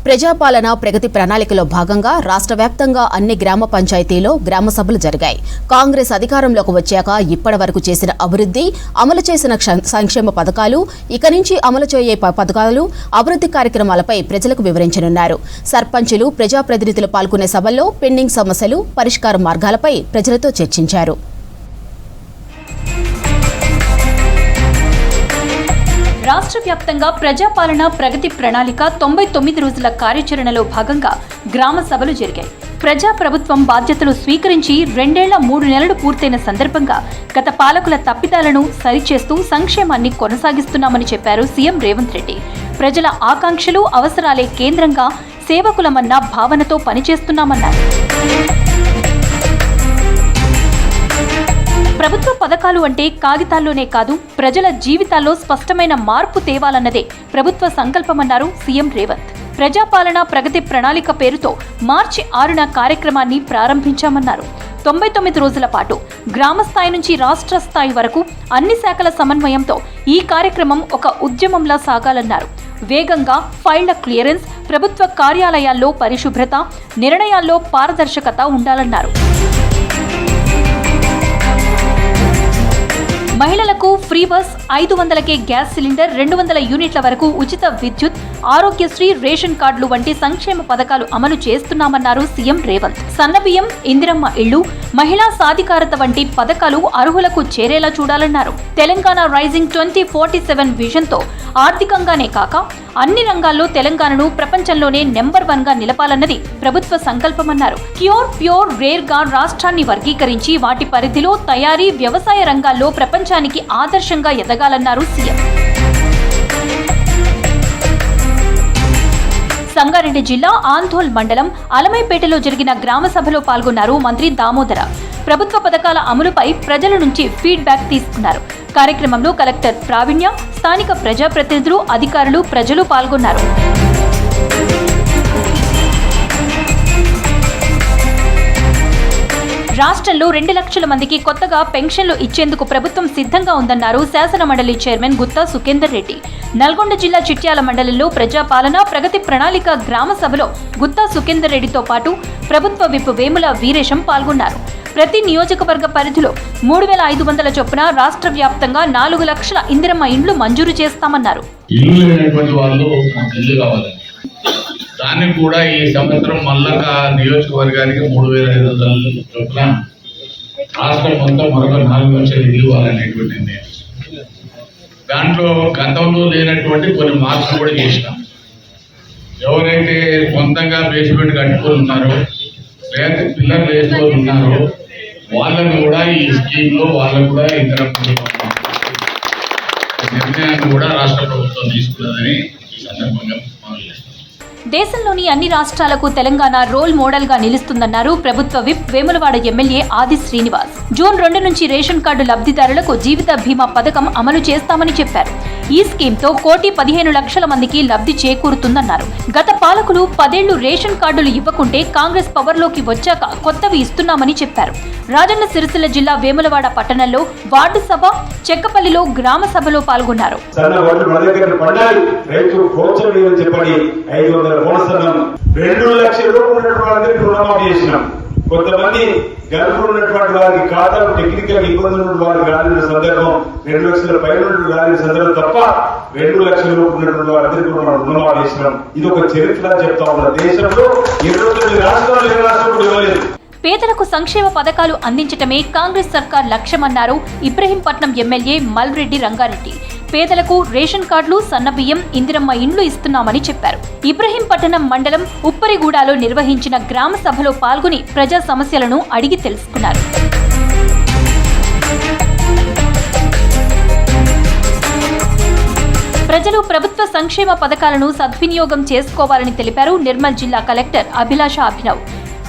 ప్రజాపాలన ప్రగతి ప్రణాళికలో భాగంగా రాష్ట్ర వ్యాప్తంగా అన్ని గ్రామ పంచాయతీలో గ్రామ సభలు జరిగాయి. కాంగ్రెస్ అధికారంలోకి వచ్చాక ఇప్పటి వరకు చేసిన అభివృద్ధి, అమలు చేసిన సంక్షేమ పథకాలు, ఇక నుంచి అమలు చేయే పథకాలు, అభివృద్ధి కార్యక్రమాలపై ప్రజలకు వివరించనున్నారు. సర్పంచులు, ప్రజాప్రతినిధులు పాల్గొనే సభల్లో పెండింగ్ సమస్యలు, పరిష్కార మార్గాలపై ప్రజలతో చర్చించారు. రాష్ట్ర వ్యాప్తంగా ప్రజాపాలన ప్రగతి ప్రణాళిక 99 రోజుల కార్యాచరణలో భాగంగా గ్రామ సభలు జరిగాయి. ప్రజా ప్రభుత్వం బాధ్యతలు స్వీకరించి 2 ఏళ్ల 3 నెలలు పూర్తయిన సందర్భంగా గత పాలకుల తప్పిదాలను సరిచేస్తూ సంక్షేమాన్ని కొనసాగిస్తున్నామని చెప్పారు సీఎం రేవంత్ రెడ్డి. ప్రజల ఆకాంక్షలు, అవసరాలే కేంద్రంగా సేవకులమన్న భావనతో పనిచేస్తున్నామన్నారు. ప్రభుత్వ పథకాలు అంటే కాగితాల్లోనే కాదు, ప్రజల జీవితాల్లో స్పష్టమైన మార్పు తేవాలన్నదే ప్రభుత్వ సంకల్పమన్నారు సీఎం రేవంత్. ప్రజాపాలన ప్రగతి ప్రణాళిక పేరుతో మార్చి 6న కార్యక్రమాన్ని ప్రారంభించామన్నారు. 99 రోజుల పాటు గ్రామ స్థాయి నుంచి రాష్ట్ర స్థాయి వరకు అన్ని శాఖల సమన్వయంతో ఈ కార్యక్రమం ఒక ఉద్యమంలా సాగాలన్నారు. వేగంగా ఫైళ్ల క్లియరెన్స్, ప్రభుత్వ కార్యాలయాల్లో పరిశుభ్రత, నిర్ణయాల్లో పారదర్శకత ఉండాలన్నారు. మహిళలకు ఫ్రీ బస్, 500కే గ్యాస్ సిలిండర్, 200 యూనిట్ల వరకు ఉచిత విద్యుత్, ఆరోగ్యశ్రీ, రేషన్ కార్డులు వంటి సంక్షేమ పథకాలు అమలు చేస్తున్నామన్నారు సీఎం రేవంత్. సన్నబియ్యం, ఇందిరమ్మ ఇళ్లు, మహిళా సాధికారత వంటి పథకాలు అర్హులకు చేరేలా చూడాలన్నారు. తెలంగాణ రైజింగ్ 2047 విజన్తో ఆర్థికంగానే కాక అన్ని రంగాల్లో తెలంగాణను ప్రపంచంలోనే నెంబర్ 1గా నిలపాలన్నది ప్రభుత్వ సంకల్పమన్నారు. క్యూర్, ప్యూర్, రేర్ గా రాష్ట్రాన్ని వర్గీకరించి వాటి పరిధిలో తయారీ, వ్యవసాయ రంగాల్లో ప్రపంచానికి ఆదర్శంగా ఎదగాలన్నారు సీఎం. సంగారెడ్డి జిల్లా ఆంధోల్ మండలం అలమైపేటలో జరిగిన గ్రామ సభలో పాల్గొన్నారు మంత్రి దామోదర. ప్రభుత్వ పథకాల అమలుపై ప్రజల నుంచి ఫీడ్బ్యాక్ తీసుకున్నారు. కార్యక్రమంలో కలెక్టర్ ప్రావీణ్య, స్థానిక ప్రజాప్రతినిధులు, అధికారులు, ప్రజలు పాల్గొన్నారు. రాష్ట్రంలో 2 లక్షల మందికి కొత్తగా పెన్షన్లు ఇచ్చేందుకు ప్రభుత్వం సిద్ధంగా ఉందన్నారు శాసన మండలి చైర్మన్ గుత్తా సుఖేందర్ రెడ్డి. నల్గొండ జిల్లా చిట్యాల మండలంలో ప్రజాపాలన ప్రగతి ప్రణాళిక గ్రామ సభలో గుత్తా సుఖేందర్ రెడ్డితో పాటు ప్రభుత్వ విప్ వేముల వీరేశం పాల్గొన్నారు. ప్రతి నియోజకవర్గ పరిధిలో 3500 చొప్పున రాష్ట్ర వ్యాప్తంగా 4 లక్షల ఇందిరమ్మ ఇండ్లు మంజూరు చేస్తామన్నారు. దాన్ని కూడా ఈ సంవత్సరం మల్లక నియోజకవర్గానికి 3500 చొప్పున రాష్ట్రం మొత్తం మరొక 4 లక్షల ఇల్లు ఇవ్వాలనేటువంటి నిర్ణయం. దాంట్లో గతంలో లేనటువంటి కొన్ని మార్పులు కూడా చేసినాం. ఎవరైతే సొంతంగా బేస్మెంట్ కట్టుకొని ఉన్నారో, లేకపోతే పిల్లలు వేసుకొని ఉన్నారో వాళ్ళని కూడా ఈ స్కీమ్ లో వాళ్ళకు కూడా ఇతర నిర్ణయాన్ని కూడా రాష్ట్ర ప్రభుత్వం తీసుకున్నదని ఈ సందర్భంగా దేశంలోని అన్ని రాష్ట్రాలకు తెలంగాణ రోల్ మోడల్ గా నిలుస్తుందన్నారు ప్రభుత్వ విప్ వేములవాడ ఎమ్మెల్యే ఆది శ్రీనివాస్. జూన్ 2 నుంచి రేషన్ కార్డు లబ్ధిదారులకు జీవిత బీమా పథకం అమలు చేస్తామని చెప్పారు. ఈ స్కీమ్ తో 1,15,00,000 మందికి లబ్ధి చేకూరుతుందన్నారు. గత పాలకులు 10 ఏళ్లు రేషన్ కార్డులు ఇవ్వకుంటే కాంగ్రెస్ పవర్లోకి వచ్చాక కొత్తవి ఇస్తున్నామని చెప్పారు. రాజన్న సిరిసిల్ల జిల్లా వేములవాడ పట్టణంలో వార్డు సభ, చెక్కపల్లిలో గ్రామ సభలో పాల్గొన్నారు. 2 లక్షల రూపాయలు ఉన్నటువంటి వాళ్ళకి రుణమాఫీ చేసినాం. కొంతమంది గర్భం ఉన్నటువంటి వారికి ఖాతాలు టెక్నికల్ ఇబ్బందులు ఉన్న వారికి రాలిన సందర్భం 2 లక్షల పైన రాలిన సందర్భం తప్ప 2 లక్షల రూపాయలు ఉన్నటువంటి వారందరికీ రుణమాఫీ చేసినాం. ఇది ఒక చరిత్ర చెప్తా ఉన్న దేశంలో 29 రాష్ట్రాలు ఏ రాష్ట్రం కూడా ఇవ్వలేదు. పేదలకు సంక్షేమ పథకాలు అందించటమే కాంగ్రెస్ సర్కార్ లక్ష్యమన్నారు ఇబ్రహీంపట్నం ఎమ్మెల్యే మల్రెడ్డి రంగారెడ్డి. పేదలకు రేషన్ కార్డులు, సన్నబియ్యం, ఇందిరమ్మ ఇండ్లు ఇస్తున్నామని చెప్పారు. ఇబ్రహీంపట్నం మండలం ఉప్పరిగూడలో నిర్వహించిన గ్రామ సభలో పాల్గొని ప్రజా సమస్యలను అడిగి తెలుసుకున్నారు. ప్రజలు ప్రభుత్వ సంక్షేమ పథకాలను సద్వినియోగం చేసుకోవాలని తెలిపారు నిర్మల్ జిల్లా కలెక్టర్ అభిలాష అభినవ్.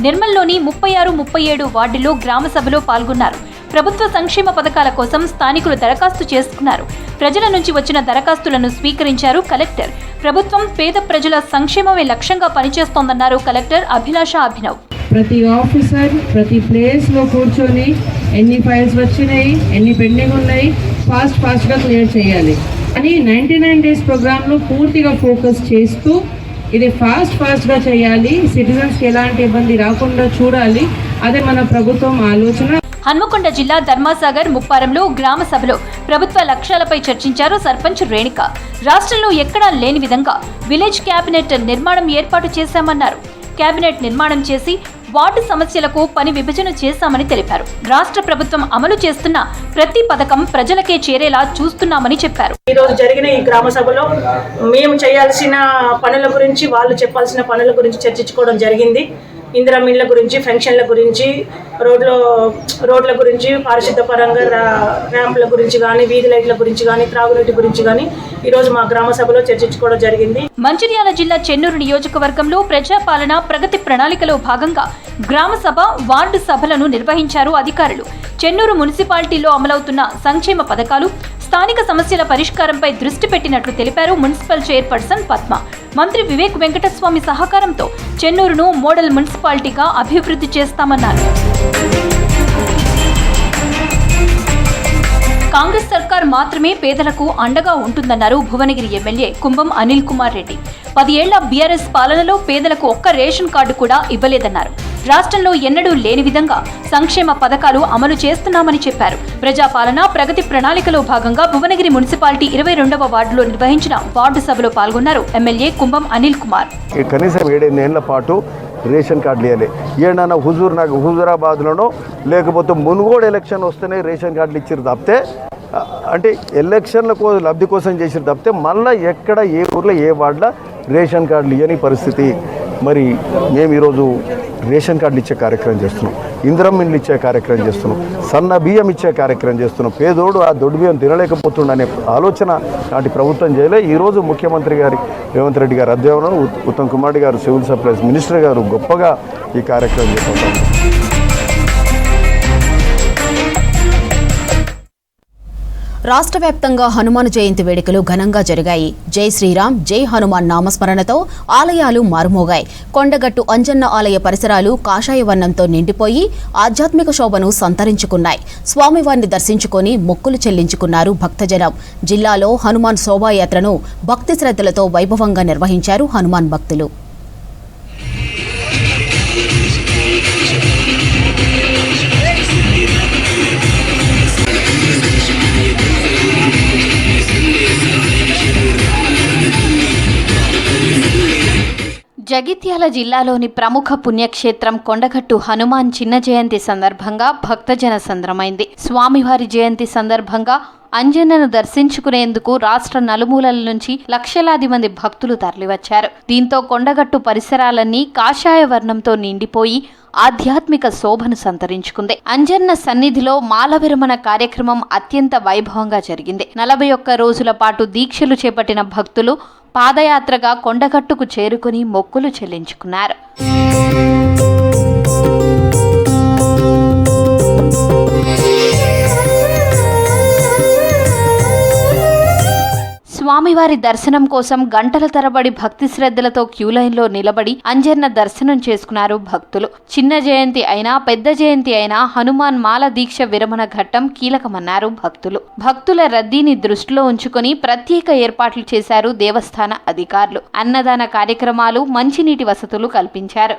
నిర్మల్లోని 36, 37 వార్డుల్లో గ్రామ సభలో పాల్గొన్నారు. ప్రభుత్వ సంక్షేమ పథకాల కోసం స్థానికులు దరఖాస్తు చేసుకున్నారు. ప్రజల నుంచి వచ్చిన దరఖాస్తులను స్వీకరించారు కలెక్టర్. ప్రభుత్వం పేద ప్రజల సంక్షేమమే లక్ష్యంగా పనిచేస్తోందన్నారు కలెక్టర్ అభిలాష అభినవ్. ప్రతి ఆఫీసర్ ప్రతి ప్లేస్ లో కూర్చొని ఎన్ని ఫైల్స్ వచ్చినాయి, ఎన్ని పెండింగ్ ఉన్నాయి, ఫాస్ట్ గా క్లియర్ చేయాలి అని 99 డేస్ ప్రోగ్రామ్ లో పూర్తిగా ఫోకస్ చేస్తూ ఇది ఫాస్ట్గా చేయాలి, సిటిజన్స్కి ఎలాంటి ఇబ్బంది రాకుండా చూడాలి. అదే మన ప్రభుత్వం ఆలోచన. హన్మకొండ జిల్లా ధర్మాసాగర్ ముప్పారంలో గ్రామ సభలో ప్రభుత్వ లక్ష్యాలపై చర్చించారు సర్పంచ్ రేణుక. రాష్ట్రంలో ఎక్కడా లేని విధంగా విలేజ్ క్యాబినెట్ నిర్మాణం ఏర్పాటు చేశామన్నారు. క్యాబినెట్ నిర్మాణం చేసి వార్డు సమస్యలకు పని విభజన చేశామని తెలిపారు. రాష్ట్ర ప్రభుత్వం అమలు చేస్తున్న ప్రతి పథకం ప్రజలకే చేరేలా చూస్తున్నామని చెప్పారు. ఈ రోజు జరిగిన ఈ గ్రామ సభలో మేము చేయాల్సిన పనుల గురించి, వాళ్ళు చెప్పాల్సిన పనుల గురించి చర్చించుకోవడం జరిగింది. ఇందిరా మిల్ల గురించి, ఫెన్షన్ల గురించి, రోడ్ల గురించి, పారిశుద్ధ పరంగా ర్యాంపుల గురించి కానీ, వీధి లైట్ల గురించి కానీ, త్రాగునీటి గురించి కానీ ఈరోజు మా గ్రామ సభలో చర్చించుకోవడం జరిగింది. మంచిర్యాల జిల్లా చెన్నూరు నియోజకవర్గంలో ప్రజాపాలన ప్రగతి ప్రణాళికలో భాగంగా గ్రామ సభ, వార్డు సభలను నిర్వహించారు అధికారులు. చెన్నూరు మున్సిపాలిటీలో అమలవుతున్న సంక్షేమ పథకాలు, స్థానిక సమస్యల పరిష్కారంపై దృష్టి పెట్టినట్లు తెలిపారు మున్సిపల్ చైర్పర్సన్ పద్మ. మంత్రి వివేక్ వెంకటస్వామి సహకారంతో చెన్నూరును మోడల్ మున్సిపాలిటీగా అభివృద్ధి చేస్తామన్నారు. కాంగ్రెస్ సర్కార్ మాత్రమే పేదలకు అండగా ఉంటుందన్నారు భువనగిరి ఎమ్మెల్యే కుంభం అనిల్ కుమార్ రెడ్డి. 10 ఏళ్ల బీఆర్ఎస్ పాలనలో పేదలకు ఒక్క రేషన్ కార్డు కూడా ఇవ్వలేదన్నారు. రాష్ట్రంలో ఎన్నడూ లేని విధంగా సంక్షేమ పథకాలు అమలు చేస్తున్నామని చెప్పారు. ప్రజాపాలన ప్రగతి ప్రణాళికలో భాగంగా భువనగిరి మున్సిపాలిటీ 22వ వార్డులో నిర్వహించిన వార్డు సభలో పాల్గొన్నారు ఎమ్మెల్యే కుంభం అనిల్ కుమార్. కనీసం 7 ఏళ్ల పాటు రేషన్ కార్డులు ఇవ్వాలి. ఏడన్నా హుజూరాబాద్లోనో లేకపోతే మునుగోడు ఎలక్షన్ వస్తేనే రేషన్ కార్డులు ఇచ్చారు తప్పితే, అంటే ఎలక్షన్లకు లబ్ధి కోసం చేసారు తప్పితే మళ్ళీ ఎక్కడ ఏ ఊర్లో ఏ వార్డులో రేషన్ కార్డులు ఇవ్వని పరిస్థితి. మరి మేము ఈరోజు రేషన్ కార్డులు ఇచ్చే కార్యక్రమం చేస్తున్నాం, ఇందిరమ్మ ఇండ్లు ఇచ్చే కార్యక్రమం చేస్తున్నాం, సన్న బియ్యం ఇచ్చే కార్యక్రమం చేస్తున్నాం. పేదోడు ఆ దొడ్డు బియ్యం తినలేకపోతుండనే ఆలోచన నాటి ప్రభుత్వం చేయలే. ఈరోజు ముఖ్యమంత్రి గారి రేవంత్ రెడ్డి గారు అధ్యయనం, ఉత్తమ్ కుమార్ రెడ్డి గారు సివిల్ సప్లైస్ మినిస్టర్ గారు గొప్పగా ఈ కార్యక్రమం చేస్తున్నాం. రాష్ట్ర వ్యాప్తంగా హనుమాన్ జయంతి వేడుకలు ఘనంగా జరిగాయి. జై శ్రీరామ్, జై హనుమాన్ నామస్మరణతో ఆలయాలు మారుమోగాయి. కొండగట్టు అంజన్న ఆలయ పరిసరాలు కాషాయ వర్ణంతో నిండిపోయి ఆధ్యాత్మిక శోభను సంతరించుకున్నాయి. స్వామివారిని దర్శించుకొని మొక్కులు చెల్లించుకున్నారు భక్తజనం. జిల్లాలో హనుమాన్ శోభాయాత్రను భక్తి శ్రద్ధలతో వైభవంగా నిర్వహించారు హనుమాన్ భక్తులు. జగిత్యాల జిల్లాలోని ప్రముఖ పుణ్యక్షేత్రం కొండగట్టు హనుమాన్ చిన్న జయంతి సందర్భంగా భక్తజన సంద్రమైంది. స్వామివారి జయంతి సందర్భంగా అంజన్నను దర్శించుకునేందుకు రాష్ట్ర నలుమూలల నుంచి లక్షలాది మంది భక్తులు తరలివచ్చారు. దీంతో కొండగట్టు పరిసరాలన్నీ కాషాయ వర్ణంతో నిండిపోయి ఆధ్యాత్మిక శోభను సంతరించుకుంది. అంజన్న సన్నిధిలో మాల విరమణ కార్యక్రమం అత్యంత వైభవంగా జరిగింది. 41 రోజుల పాటు దీక్షలు చేపట్టిన భక్తులు పాదయాత్రగా కొండగట్టుకు చేరుకుని మొక్కులు చెల్లించుకున్నారు. స్వామివారి దర్శనం కోసం గంటల తరబడి భక్తి శ్రద్ధలతో క్యూలైన్లో నిలబడి అంజన్న దర్శనం చేసుకున్నారు భక్తులు. చిన్న జయంతి అయినా పెద్ద జయంతి అయినా హనుమాన్ మాల దీక్ష విరమణ ఘట్టం కీలకమన్నారు భక్తులు. భక్తుల రద్దీని దృష్టిలో ఉంచుకొని ప్రత్యేక ఏర్పాట్లు చేశారు దేవస్థాన అధికారులు. అన్నదాన కార్యక్రమాలు, మంచినీటి వసతులు కల్పించారు.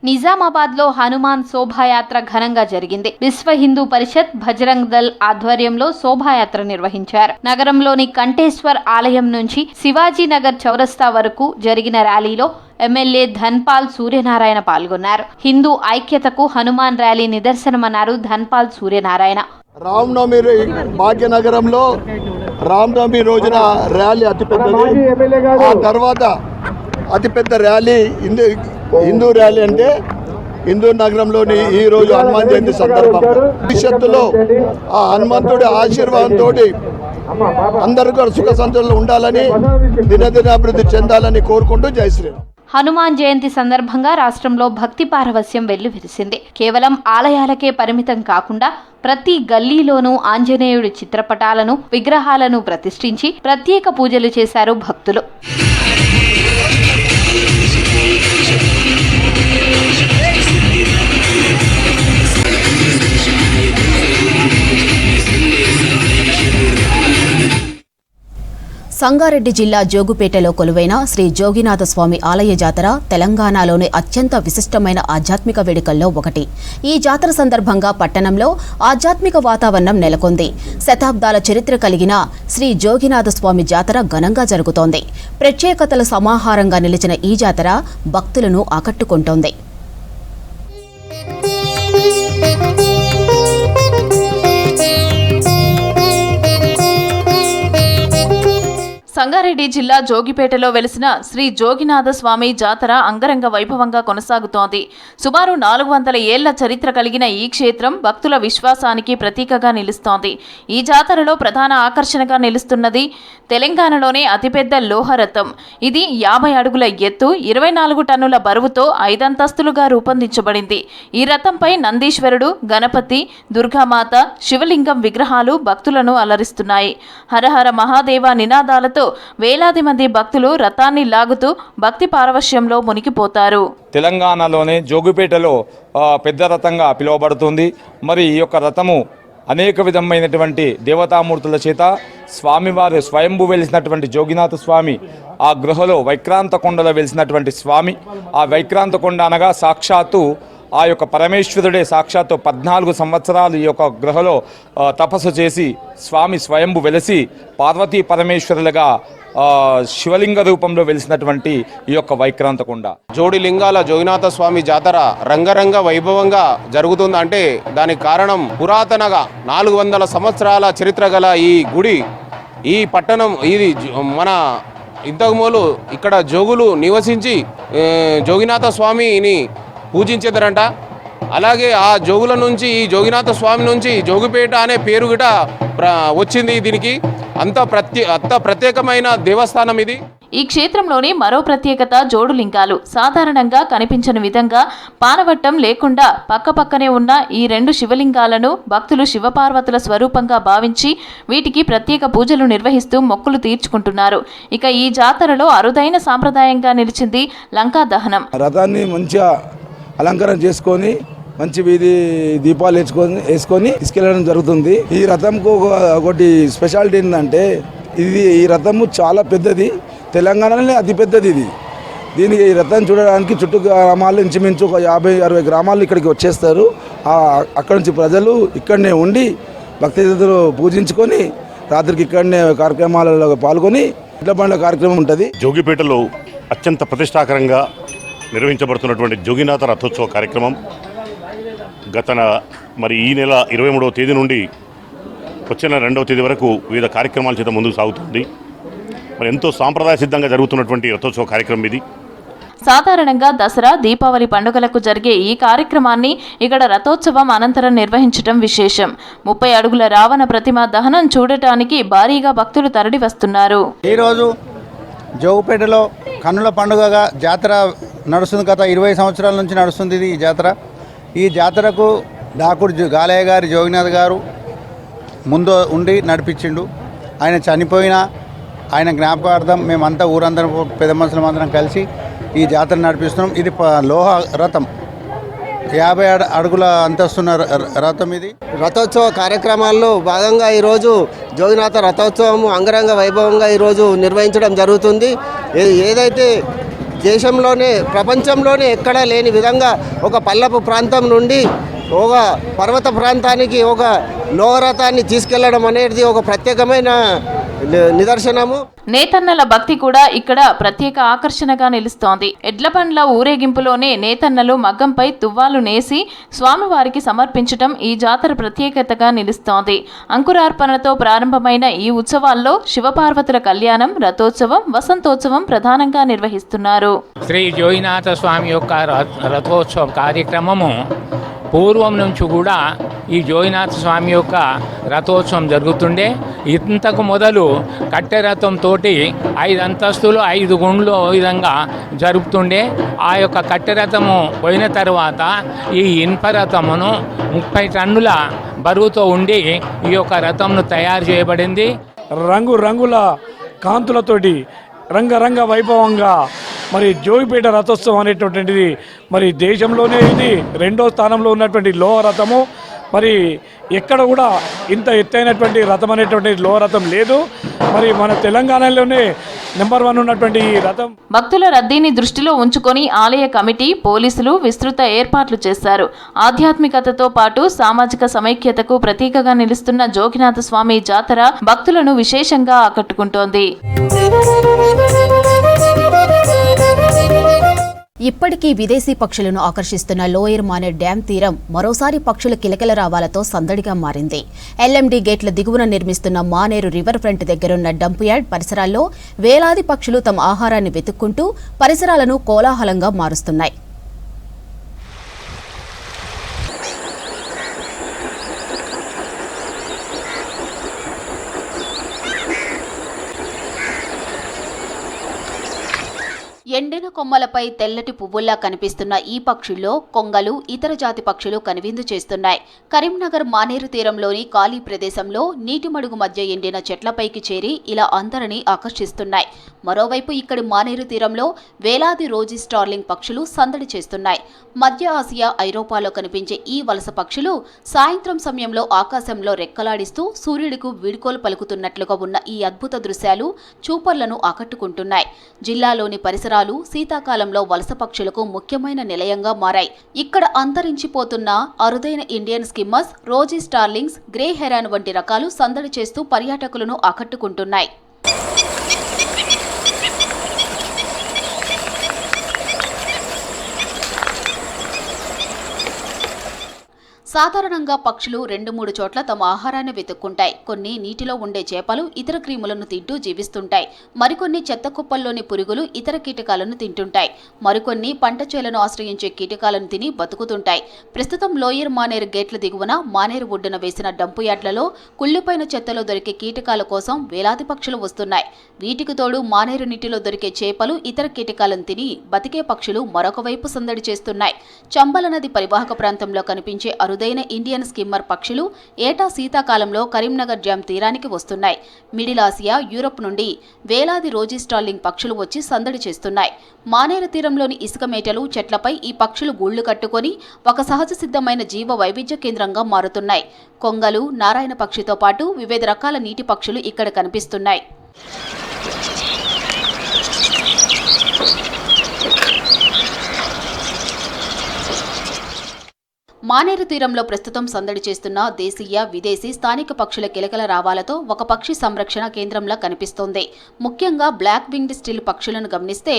నిజామాబాద్లో హనుమాన్ శోభాయాత్ర ఘనంగా జరిగింది. విశ్వ హిందూ పరిషత్, బజరంగ్ దళ్ ఆధ్వర్యంలో శోభాయాత్ర నిర్వహించారు. నగరంలోని కంటేశ్వర్ ఆలయం నుంచి శివాజీ నగర్ చౌరస్తా వరకు జరిగిన ర్యాలీలో ఎమ్మెల్యే ధన్పాల్ సూర్యనారాయణ పాల్గొన్నారు. హిందూ ఐక్యతకు హనుమాన్ ర్యాలీ నిదర్శనమన్నారు ధన్పాల్ సూర్యనారాయణ. రామనవమి భాగ్యనగరంలో రామనవమి రోజున ర్యాలీ అతిపెద్దది. ఆ తర్వాత అతిపెద్ద ర్యాలీ హిందూ ర్యాలీ అంటే హిందూ నగరంలోని ఈ రోజు హనుమాన్ జయంతి సందర్భంగా భవిష్యత్తులో ఆ హనుమంతుడి ఆశీర్వాదంతో అందరూ సుఖ సంతోషాలు ఉండాలని, దినదినాభివృద్ధి చెందాలని కోరుకుంటూ జై శ్రీరామ్. హనుమాన్ జయంతి సందర్భంగా రాష్ట్రంలో భక్తి పారవస్యం వెల్లివిరిసింది. కేవలం ఆలయాలకే పరిమితం కాకుండా ప్రతి గల్లీలోనూ ఆంజనేయుడి చిత్రపటాలను, విగ్రహాలను ప్రతిష్ఠించి ప్రత్యేక పూజలు చేశారు భక్తులు. సంగారెడ్డి జిల్లా జోగుపేటలో కొలువైన శ్రీ జోగినాథ స్వామి ఆలయ జాతర తెలంగాణలోని అత్యంత విశిష్టమైన ఆధ్యాత్మిక వేడుకల్లో ఒకటి. ఈ జాతర సందర్భంగా పట్టణంలో ఆధ్యాత్మిక వాతావరణం నెలకొంది. శతాబ్దాల చరిత్ర కలిగిన శ్రీ జోగినాథ స్వామి జాతర ఘనంగా జరుగుతోంది. ప్రత్యేకతల సమాహారంగా నిలిచిన ఈ జాతర భక్తులను ఆకట్టుకుంటోంది. సంగారెడ్డి జిల్లా జోగిపేటలో వెలిసిన శ్రీ జోగినాథ స్వామి జాతర అంగరంగ వైభవంగా కొనసాగుతోంది. సుమారు 400 ఏళ్ల చరిత్ర కలిగిన ఈ క్షేత్రం భక్తుల విశ్వాసానికి ప్రతీకగా నిలుస్తోంది. ఈ జాతరలో ప్రధాన ఆకర్షణగా నిలుస్తున్నది తెలంగాణలోనే అతిపెద్ద లోహరథం. ఇది 50 అడుగుల ఎత్తు, 24 టన్నుల బరువుతో 5 అంతస్తులుగా రూపొందించబడింది. ఈ రథంపై నందీశ్వరుడు, గణపతి, దుర్గామాత, శివలింగం విగ్రహాలు భక్తులను అలరిస్తున్నాయి. హరహర మహాదేవ నినాదాలతో వేలాది మంది భక్తులు రథాన్ని లాగుతూ భక్తి పారవశ్యంలో మునిగిపోతారు. తెలంగాణలోనే జోగిపేటలో పెద్ద రథంగా పిలువబడుతుంది. మరి ఈ యొక్క రథము అనేక విధమైనటువంటి దేవతామూర్తుల చేత స్వామివారు స్వయంభూ వెలిసినటువంటి జోగినాథ స్వామి ఆ గృహలో వైక్రాంత కొండలో వెలిసినటువంటి స్వామి. ఆ వైక్రాంత కొండ అనగా సాక్షాత్తు ఆ యొక్క పరమేశ్వరుడే సాక్షాత్తు 14 సంవత్సరాలు ఈ యొక్క గృహలో తపస్సు చేసి స్వామి స్వయంభు వెలిసి పార్వతీ పరమేశ్వరులుగా శివలింగ రూపంలో వెలిసినటువంటి ఈ యొక్క వైక్రాంత కొండ. జోడి లింగాల జోగినాథ స్వామి జాతర రంగరంగ వైభవంగా జరుగుతుంది. అంటే దానికి కారణం పురాతనగా 400 సంవత్సరాల చరిత్ర గల ఈ గుడి, ఈ పట్టణం, ఇది మన ఇంతకుమూలు ఇక్కడ జోగులు నివసించి జోగినాథ స్వామిని పూజించేదరంట. అలాగే ఆ జోగుల నుంచి, ఈ జోగినాథ స్వామి నుంచి జోగిపేట అనే పేరు గిట వచ్చింది. దీనికి అంత ప్రత్యేకమైన దేవస్థానం ఇది. ఈ క్షేత్రంలోని మరో ప్రత్యేకత జోడు లింగాలు. సాధారణంగా కనిపించని విధంగా పానవట్టం లేకుండా పక్కపక్కనే ఉన్న ఈ 2 శివలింగాలను భక్తులు శివపార్వతుల స్వరూపంగా భావించి వీటికి ప్రత్యేక పూజలు నిర్వహిస్తూ మొక్కులు తీర్చుకుంటున్నారు. ఇక ఈ జాతరలో అరుదైన సాంప్రదాయంగా నిలిచింది లంకా దహనం. రథాన్ని మంచిగా అలంకరణ చేసుకొని మంచి వీధి దీపాలు వేసుకొని తీసుకెళ్ళడం జరుగుతుంది. ఈ రథంకు ఒకటి స్పెషాలిటీ ఏంటంటే ఈ రథము చాలా పెద్దది, తెలంగాణలోనే అతి పెద్దది ఇది. దీనికి ఈ రథం చూడడానికి చుట్టూ గ్రామాలు ఇంచుమించు ఒక 50-60 గ్రామాలు ఇక్కడికి వచ్చేస్తారు. అక్కడి నుంచి ప్రజలు ఇక్కడనే ఉండి భక్తి శ్రద్ధలు పూజించుకొని రాత్రికి ఇక్కడనే కార్యక్రమాలలో పాల్గొని ఇట్ల పండుగ కార్యక్రమం ఉంటుంది. జోగిపేటలో అత్యంత ప్రతిష్టాకరంగా నిర్వహించబడుతున్నటువంటి జోగినాథ రథోత్సవ కార్యక్రమం మరి ఈ నెల 23వ తేదీ నుండి వచ్చే నెల 2వ తేదీ వరకు వివిధ కార్యక్రమాల చేత ముందుకు సాగుతుంది. మరి ఎంతో సాంప్రదాయ సిద్ధంగా జరుగుతున్నటువంటి రథోత్సవ కార్యక్రమం ఇది. సాధారణంగా దసరా, దీపావళి పండుగలకు జరిగే ఈ కార్యక్రమాన్ని ఇక్కడ రథోత్సవం అనంతరం నిర్వహించడం విశేషం. 30 అడుగుల రావణ ప్రతిమ దహనం చూడటానికి భారీగా భక్తులు తరలి వస్తున్నారు. ఈరోజు జోగిపేటలో కన్నుల పండుగగా జాతర నడుస్తుంది. గత 20 సంవత్సరాల నుంచి నడుస్తుంది ఈ జాతర. ఈ జాతరకు డాకుడు గాలయ్య గారి జోగినాథ్ గారు ముందు ఉండి నడిపించిండు. ఆయన చనిపోయినా ఆయన జ్ఞాపకార్థం మేమంతా ఊరందరం పెద్ద మనుషులం అందరం కలిసి ఈ జాతర నడిపిస్తున్నాం. ఇది లోహ రథం, 50 అడుగుల అంతస్తున్న రథం ఇది. రథోత్సవ కార్యక్రమాల్లో భాగంగా ఈరోజు జోగినాథ రథోత్సవం అంగరంగ వైభవంగా ఈరోజు నిర్వహించడం జరుగుతుంది. ఏదైతే దేశంలోనే ప్రపంచంలోనే ఎక్కడా లేని విధంగా ఒక పల్లపు ప్రాంతం నుండి ఒక పర్వత ప్రాంతానికి ఒక లోహరథాన్ని తీసుకెళ్లడం అనేది ఒక ప్రత్యేకమైన నిదర్శనము. నేతన్నల భక్తి కూడా ఇక్కడ ప్రత్యేక ఆకర్షణగా నిలుస్తోంది. ఎడ్లబండ్ల ఊరేగింపులోనే నేతన్నలు మగ్గంపై తువ్వాలు నేసి స్వామివారికి సమర్పించడం ఈ జాతర ప్రత్యేకతగా నిలుస్తోంది. అంకురార్పణతో ప్రారంభమైన ఈ ఉత్సవాల్లో శివపార్వతుల కళ్యాణం, రథోత్సవం, వసంతోత్సవం ప్రధానంగా నిర్వహిస్తున్నారు. శ్రీ జోగినాథ స్వామి యొక్క రథోత్సవ కార్యక్రమము పూర్వం నుంచి కూడా ఈ జోగినాథ స్వామి యొక్క రథోత్సవం జరుగుతుండే. ఇంతకు మొదలు కట్టె రథంతో 5 అంతస్తులు 5 గుండ్లు విధంగా జరుపుతుండే. ఆ యొక్క కట్టె రథము పోయిన తర్వాత ఈ ఇనుప రథమును 30 టన్నుల బరువుతో ఉండి ఈ యొక్క రథంను తయారు చేయబడింది. రంగుల కాంతులతోటి రంగరంగ వైభవంగా మరి జోగిపేట రథోత్సవం అనేటువంటిది మరి దేశంలోనే ఇది 2వ స్థానంలో ఉన్నటువంటి లోహ రథము. మరి ఎక్కడ కూడా ఇంత ఎత్తైనటువంటి రథం అనేటువంటి లో రథం లేదు. మరి మన తెలంగాణలోనే నెంబర్ 1 ఉన్నటువంటి ఈ రథం. భక్తుల రద్దీని దృష్టిలో ఉంచుకొని ఆలయ కమిటీ, పోలీసులు విస్తృత ఏర్పాట్లు చేశారు. ఆధ్యాత్మికతతో పాటు సామాజిక సమైక్యతకు ప్రతీకగా నిలుస్తున్న జోగినాథ స్వామి జాతర భక్తులను విశేషంగా ఆకట్టుకుంటోంది. ఇప్పటికీ విదేశీ పక్షులను ఆకర్షిస్తున్న లోయర్ మానేర్ డ్యాం తీరం మరోసారి పక్షుల కిలకిల రావాలతో సందడిగా మారింది. ఎల్ఎండి గేట్ల దిగువన నిర్మిస్తున్న మానేరు రివర్ ఫ్రంట్ దగ్గరున్న డంప్ యార్డ్ పరిసరాల్లో వేలాది పక్షులు తమ ఆహారాన్ని వెతుక్కుంటూ పరిసరాలను కోలాహలంగా మారుస్తున్నాయి. ఎండిన కొమ్మలపై తెల్లటి పువ్వుల్లా కనిపిస్తున్న ఈ పక్షుల్లో కొంగలు, ఇతర జాతి పక్షులు కనువిందు చేస్తున్నాయి. కరీంనగర్ మానేరు తీరంలోని ఖాళీ ప్రదేశంలో నీటి మడుగు మధ్య ఎండిన చెట్లపైకి చేరి ఇలా అందరినీ ఆకర్షిస్తున్నాయి. మరోవైపు ఇక్కడి మానేరు తీరంలో వేలాది రోజీ స్టార్లింగ్ పక్షులు సందడి చేస్తున్నాయి. మధ్య ఆసియా, ఐరోపాలో కనిపించే ఈ వలస పక్షులు సాయంత్రం సమయంలో ఆకాశంలో రెక్కలాడిస్తూ సూర్యుడికి వీడ్కోలు పలుకుతున్నట్లుగా ఉన్న ఈ అద్భుత దృశ్యాలు చూపర్లను ఆకట్టుకుంటున్నాయి. జిల్లాలోని పరిసరాలు శీతాకాలంలో వలస పక్షులకు ముఖ్యమైన నిలయంగా మారాయి. ఇక్కడ అంతరించిపోతున్న అరుదైన Indian skimmers, rosy starlings, grey heron వంటి రకాలు సందడి చేస్తూ పర్యాటకులను ఆకట్టుకుంటున్నాయి. సాధారణంగా పక్షులు 2-3 చోట్ల తమ ఆహారాన్ని వెతుక్కుంటాయి. కొన్ని నీటిలో ఉండే చేపలు, ఇతర క్రిములను తింటూ జీవిస్తుంటాయి. మరికొన్ని చెత్త కుప్పల్లోని పురుగులు, ఇతర కీటకాలను తింటుంటాయి. మరికొన్ని పంట చేలను ఆశ్రయించే కీటకాలను తిని బతుకుతుంటాయి. ప్రస్తుతం లోయర్ మానేరు గేట్ల దిగువన మానేరు ఒడ్డున వేసిన డంపు యార్డ్లలో కుళ్ళిపోయిన చెత్తలో దొరికే కీటకాల కోసం వేలాది పక్షులు వస్తున్నాయి. వీటికి తోడు మానేరు నీటిలో దొరికే చేపలు, ఇతర కీటకాలను తిని బతికే పక్షులు మరొక వైపు సందడి చేస్తున్నాయి. చంబల నది పరివాహక ప్రాంతంలో కనిపించే అరుదైన ఇండియన్ స్కిమ్మర్ పక్షులు ఏటా శీతాకాలంలో కరీంనగర్ డ్యాం తీరానికి వస్తున్నాయి. మిడిల్ ఆసియా, యూరప్ నుండి వేలాది రోజీ స్టార్లింగ్ పక్షులు వచ్చి సందడి చేస్తున్నాయి. మానేరు తీరంలోని ఇసుక మేటలు, చెట్లపై ఈ పక్షులు గూళ్లు కట్టుకొని ఒక సహజ సిద్ధమైన జీవ వైవిధ్య కేంద్రంగా మారుతున్నాయి. కొంగలు, నారాయణ పక్షితో పాటు వివిధ రకాల నీటి పక్షులు ఇక్కడ కనిపిస్తున్నాయి. మానేరు తీరంలో ప్రస్తుతం సందడి చేస్తున్న దేశీయ, విదేశీ, స్థానిక పక్షుల కిలకల రావాలతో ఒక పక్షి సంరక్షణ కేంద్రంలా కనిపిస్తోంది. ముఖ్యంగా బ్లాక్ వింగ్డ్ స్టిల్ పక్షులను గమనిస్తే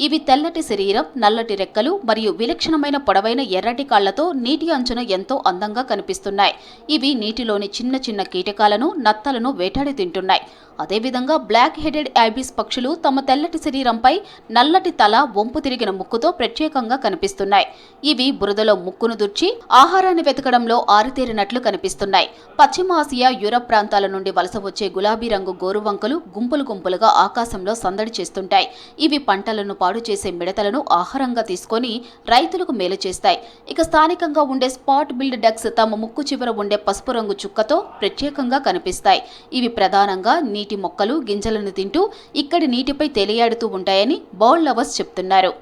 ఇవి తెల్లటి శరీరం, నల్లటి రెక్కలు మరియు విలక్షణమైన పొడవైన ఎర్రటి కాళ్లతో నీటి అంచున ఎంతో అందంగా కనిపిస్తున్నాయి. ఇవి నీటిలోని చిన్న చిన్న కీటకాలను, నత్తలను వేటాడి తింటున్నాయి. అదేవిధంగా బ్లాక్ హెడెడ్ ఐబిస్ పక్షులు తమ తెల్లటి శరీరంపై నల్లటి తల, వంపు తిరిగిన ముక్కుతో ప్రత్యేకంగా కనిపిస్తున్నాయి. ఇవి బురదలో ముక్కును దుర్చి ఆహారాన్ని వెతకడంలో ఆరితేరినట్లు కనిపిస్తున్నాయి. పశ్చిమ ఆసియా, యూరప్ ప్రాంతాల నుండి వలస వచ్చే గులాబీ రంగు గోరువంకలు గుంపులు గుంపులుగా ఆకాశంలో సందడి చేస్తుంటాయి. ఇవి పంటలను పాడు చేసే మిడతలను ఆహారంగా తీసుకొని రైతులకు మేలు చేస్తాయి. ఇక స్థానికంగా ఉండే స్పాట్ బిల్డ్ డక్స్ తమ ముక్కు చివర ఉండే పసుపు రంగు చుక్కతో ప్రత్యేకంగా కనిపిస్తాయి. ఇవి ప్రధానంగా నీటి మొక్కలు, గింజలను తింటూ ఇక్కడి నీటిపై తేలియాడుతూ ఉంటాయని బర్డ్ లవర్స్ చెప్తున్నారు.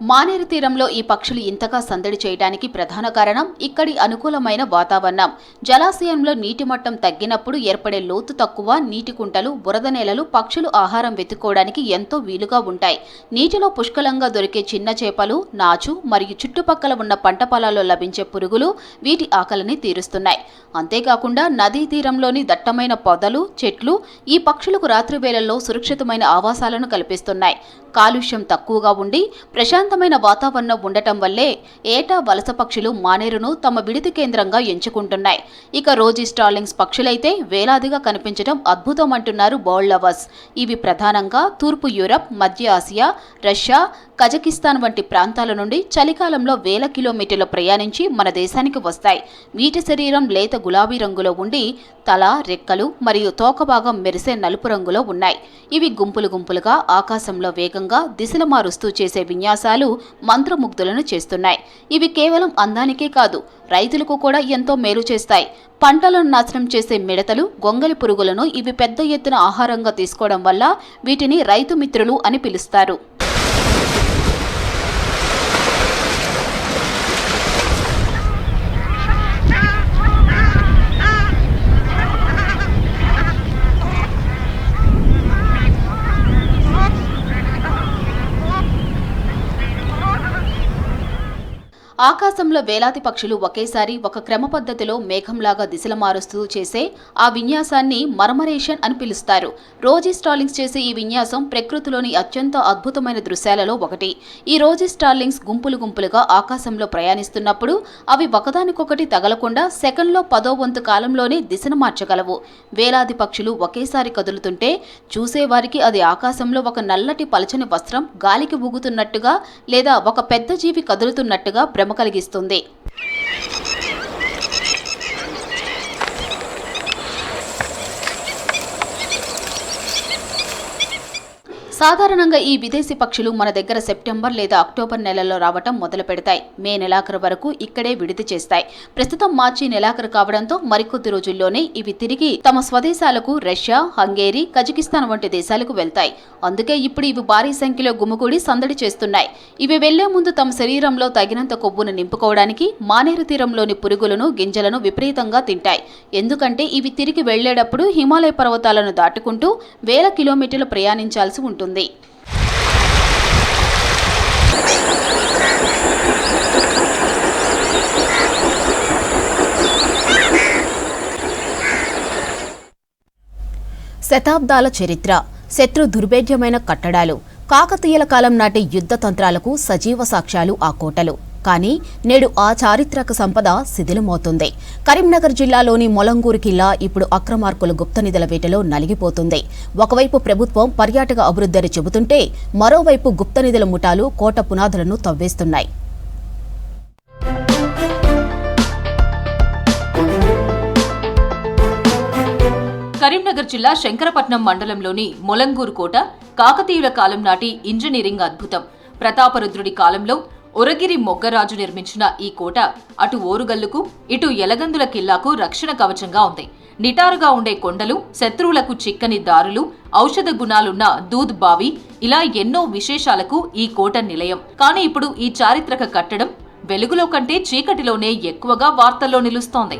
మానేరు తీరంలో ఈ పక్షులు ఇంతగా సందడి చేయడానికి ప్రధాన కారణం ఇక్కడి అనుకూలమైన వాతావరణం. జలాశయంలో నీటి మట్టం తగ్గినప్పుడు ఏర్పడే లోతు తక్కువ నీటి కుంటలు, బురద నేలలు పక్షులు ఆహారం వెతుక్కోవడానికి ఎంతో వీలుగా ఉంటాయి. నీటిలో పుష్కలంగా దొరికే చిన్న చేపలు, నాచు మరియు చుట్టుపక్కల ఉన్న పంట పొలాల్లో లభించే పురుగులు వీటి ఆకలిని తీరుస్తున్నాయి. అంతేకాకుండా నదీ తీరంలోని దట్టమైన పొదలు, చెట్లు ఈ పక్షులకు రాత్రి వేళల్లో సురక్షితమైన ఆవాసాలను కల్పిస్తున్నాయి. కాలుష్యం తక్కువగా ఉండి ప్రశాంతమైన వాతావరణం ఉండటం వల్లే ఏటా వలస పక్షులు మానేరును తమ విడిది కేంద్రంగా ఎంచుకుంటున్నాయి. ఇక రోజీ స్టార్లింగ్స్ పక్షులైతే వేలాదిగా కనిపించడం అద్భుతం అంటున్నారు బర్డ్ లవర్స్. ఇవి ప్రధానంగా తూర్పు యూరప్, మధ్య ఆసియా, రష్యా, కజకిస్తాన్ వంటి ప్రాంతాల నుండి చలికాలంలో వేల కిలోమీటర్లు ప్రయాణించి మన దేశానికి వస్తాయి. వీటి శరీరం లేత గులాబీ రంగులో ఉండి తల, రెక్కలు మరియు తోక భాగం మెరిసే నలుపు రంగులో ఉన్నాయి. ఇవి గుంపులు గుంపులుగా ఆకాశంలో వేగంగా దిశలు మారుస్తూ చేసే విన్యాసాలు దృశ్యాలు మంత్రముగ్ధులను చేస్తున్నాయి. ఇవి కేవలం అందానికే కాదు, రైతులకు కూడా ఎంతో మేలు చేస్తాయి. పంటలను నాశనం చేసే మిడతలు, గొంగలి పురుగులను ఇవి పెద్ద ఎత్తున ఆహారంగా తీసుకోవడం వల్ల వీటిని రైతు మిత్రులు అని పిలుస్తారు. ఆకాశంలో వేలాది పక్షులు ఒకేసారి ఒక క్రమ పద్ధతిలో మేఘంలాగా దిశలు మారుస్తూ చేసే ఆ విన్యాసాన్ని మర్మరేషన్ అని పిలుస్తారు. రోజీ స్టార్లింగ్స్ చేసే ఈ విన్యాసం ప్రకృతిలోని అత్యంత అద్భుతమైన దృశ్యాలలో ఒకటి. ఈ రోజీ స్టార్లింగ్స్ గుంపులు గుంపులుగా ఆకాశంలో ప్రయాణిస్తున్నప్పుడు అవి ఒకదానికొకటి తగలకుండా సెకండ్లో 10వ వంతు కాలంలోనే దిశను మార్చగలవు. వేలాది పక్షులు ఒకేసారి కదులుతుంటే చూసేవారికి అది ఆకాశంలో ఒక నల్లటి పలచని వస్త్రం గాలికి ఊగుతున్నట్టుగా లేదా ఒక పెద్ద జీవి కదులుతున్నట్టుగా భ్రమ కలిగిస్తుంది. సాధారణంగా ఈ విదేశీ పక్షులు మన దగ్గర సెప్టెంబర్ లేదా అక్టోబర్ నెలల్లో రావటం మొదలు పెడతాయి. మే నెలాఖరు వరకు ఇక్కడే విడిది చేస్తాయి. ప్రస్తుతం మార్చి నెలాఖరు కావడంతో మరికొద్ది రోజుల్లోనే ఇవి తిరిగి తమ స్వదేశాలకు రష్యా, హంగేరీ, కజకిస్తాన్ వంటి దేశాలకు వెళ్తాయి. అందుకే ఇప్పుడు ఇవి భారీ సంఖ్యలో గుమిగూడి సందడి చేస్తున్నాయి. ఇవి వెళ్లే ముందు తమ శరీరంలో తగినంత కొవ్వును నింపుకోవడానికి మానేరు తీరంలోని పురుగులను, గింజలను విపరీతంగా తింటాయి. ఎందుకంటే ఇవి తిరిగి వెళ్లేటప్పుడు హిమాలయ పర్వతాలను దాటుకుంటూ వేల కిలోమీటర్లు ప్రయాణించాల్సి ఉంటుంది. శతాబ్దాల చరిత్ర, శత్రు దుర్భేద్యమైన కట్టడాలు, కాకతీయుల కాలం నాటి యుద్ధ తంత్రాలకు సజీవ సాక్ష్యాలు ఆ కోటలు. కానీ నేడు ఆ చారిత్రక సంపద శిథిలమవుతుంది. కరీంనగర్ జిల్లాలోని మొలంగూరు కిల్లా ఇప్పుడు అక్రమార్కుల గుప్త నిధుల వేటలో నలిగిపోతుంది. ఒకవైపు ప్రభుత్వం పర్యాటక అభివృద్ధిని చెబుతుంటే మరోవైపు గుప్త నిధుల ముఠాలు కోట పునాదులను తవ్వేస్తున్నాయి. కరీంనగర్ జిల్లా శంకరపట్నం మండలంలోని మొలంగూరు కోట కాకతీయుల కాలం నాటి ఇంజనీరింగ్ అద్భుతం. ప్రతాపరుద్రుడి కాలంలో ఒరగిరి మొగ్గరాజు నిర్మించిన ఈ కోట అటు ఓరుగల్లుకు, ఇటు ఎలగందుల కిల్లాకు రక్షణ కవచంగా ఉంది. నిటారుగా ఉండే కొండలు, శత్రువులకు చిక్కని దారులు, ఔషధ గుణాలున్న దూద్ బావి, ఇలా ఎన్నో విశేషాలకు ఈ కోట నిలయం. కానీ ఇప్పుడు ఈ చారిత్రక కట్టడం వెలుగులో కంటే చీకటిలోనే ఎక్కువగా వార్తల్లో నిలుస్తోంది.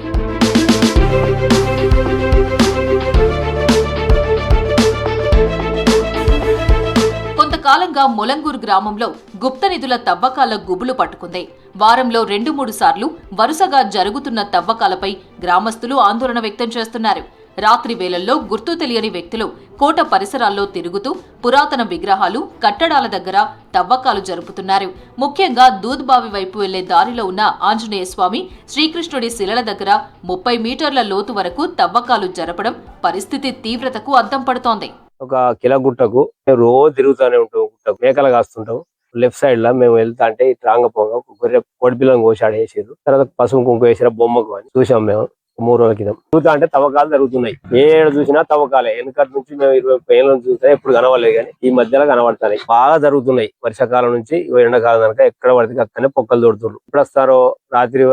కొంతకాలంగా మొలంగూరు గ్రామంలో గుప్త నిధుల తవ్వకాల గుబులు పట్టుకుంది. వారంలో 2-3 సార్లు వరుసగా జరుగుతున్న తవ్వకాలపై గ్రామస్తులు ఆందోళన వ్యక్తం చేస్తున్నారు. రాత్రి వేళల్లో గుర్తు తెలియని వ్యక్తులు కోట పరిసరాల్లో తిరుగుతూ పురాతన విగ్రహాలు, కట్టడాల దగ్గర తవ్వకాలు జరుపుతున్నారు. ముఖ్యంగా దూద్బావి వైపు వెళ్లే దారిలో ఉన్న ఆంజనేయ స్వామి, శ్రీకృష్ణుడి శిలల దగ్గర 30 మీటర్ల లోతు వరకు తవ్వకాలు జరపడం పరిస్థితి తీవ్రతకు అద్దం పడుతోంది. ఒక కిలగుట్టకు రోజు తిరుగుతూనే ఉంటాం. గుట్టకు మేకలు కాస్తుంటాం. లెఫ్ట్ సైడ్ లా మేము వెళ్తా అంటే రాంగపోగా గొర్రె కోడిపిల్లని కోసాడు వేసారు. తర్వాత పసుపు కుంకుమ వేసిన బొమ్మకు అని చూసాం మేము 3 రోజుల క్రితం. చూస్తా అంటే తవ్వకాలు జరుగుతున్నాయి. ఏడు చూసినా తవ్వకాలే. వెనకటి నుంచి మేము 20 ఏళ్ళ నుంచి చూసినా ఎప్పుడు కనవలేదు, కానీ ఈ మధ్యలో కనబడతాయి. బాగా జరుగుతున్నాయి. వర్షాకాలం నుంచి ఎండాకాలం కనుక ఎక్కడ పడితే అక్కడనే పొక్కలు దొరుకుతున్నారు. ఇప్పుడు వస్తారో రాత్రి